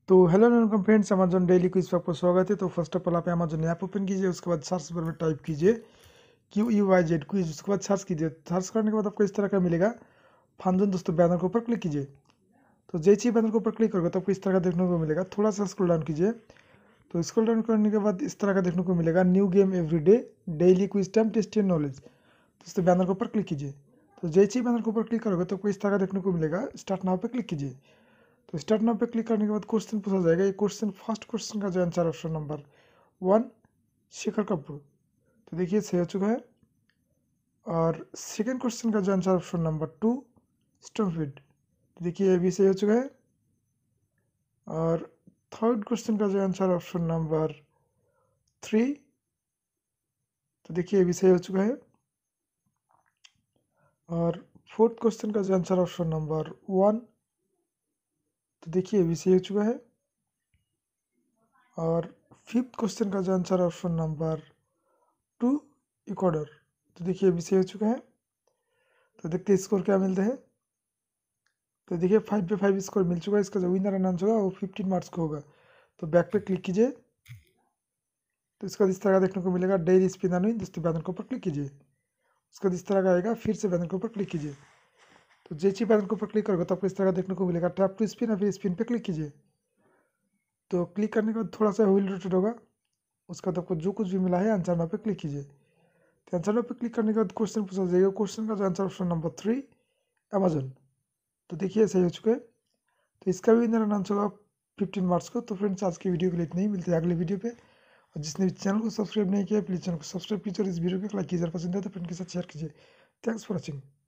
तो hello welcome friends, Amazon daily quiz पे आपको स्वागत है। तो फर्स्ट ऑफ ऑल आप अमेजन ऐप ओपन कीजिए, उसके बाद सर्च बार में टाइप कीजिए QUIZ क्विज, उसके बाद सर्च कीजिए। सर्च करने के बाद आपको इस तरह का मिलेगा फंजन दोस्तों, बैनर के ऊपर क्लिक कीजिए। तो जैसे ही बैनर के ऊपर क्लिक करोगे तो आपको इस तरह का देखने को मिलेगा। थोड़ा सा स्क्रॉल डाउन कीजिए, तो स्क्रॉल डाउन करने के बाद इस तरह का देखने को मिलेगा new game everyday daily quiz time test and knowledge. दोस्तों बैनर के ऊपर क्लिक कीजिए। तो जैसे ही बैनर के ऊपर क्लिक करोगे तो आपको इस तरह का देखने को मिलेगा स्टार्ट नाउ पे क्लिक कीजिए। तो स्टार्ट नाउ पे क्लिक करने के बाद क्वेश्चन पूछा जाएगा। ये क्वेश्चन फर्स्ट क्वेश्चन का जो answer option number 1 Shekhar Kapoor, तो देखिए सही हो चुका है। और सेकंड क्वेश्चन का जो आंसर ऑप्शन नंबर 2 स्टोनफील्ड, तो देखिए ये भी सही हो चुका है। और थर्ड क्वेश्चन का जो आंसर ऑप्शन नंबर 3, तो देखिए ये भी सही हो चुका है। और फोर्थ क्वेश्चन का जो आंसर ऑप्शन नंबर 1, तो देखिए ये भी सही हो चुका है। और फिफ्थ क्वेश्चन का जो आंसर ऑप्शन नंबर 2 इक्वाडोर, तो देखिए अभी सही हो चुका है। तो देखते हैं स्कोर क्या मिलते हैं। तो देखिए 5 पे 5 स्कोर मिल चुका है। इसका जो विनर अनाउंस होगा वो 15 मार्क्स का होगा। तो बैक पे क्लिक कीजिए, तो इसका इस तरह का देखने को मिलेगा डेली स्पिन अनुई दोस्तों, बैनर के ऊपर क्लिक कीजिए। उसका इस तरह का आएगा, फिर से बैनर के ऊपर क्लिक कीजिए। तो जैसे ही बैनर के ऊपर क्लिक करोगे तो आपको इस तरह का देखने को मिलेगा टैप टू स्पिन, और फिर स्पिन पे क्लिक कीजिए। तो क्लिक करने के बाद थोड़ा सा व्हील रोटेट होगा। उसका तो आपको जो कुछ भी मिला है आंसर नाउ पे क्लिक कीजिए। तो आंसर नाउ पे क्लिक करने के बाद क्वेश्चन पूछा जाएगा। क्वेश्चन का जो आंसर ऑप्शन नंबर 3 अमेजन, तो देखिए सही हो चुका है। तो इसका भी विनर अनाउंस होगा 15 मार्च को। तो फ्रेंड्स आज की वीडियो के लिए इतना ही, मिलते हैं अगले वीडियो पे। और जिसने भी चैनल को सब्सक्राइब नहीं किया प्लीज़ चैनल को सब्सक्राइब कीजिए, और इस वीडियो को लाइक कीजिए, पसंद है तो फ्रेंड के साथ शेयर कीजिए। Thanks for watching.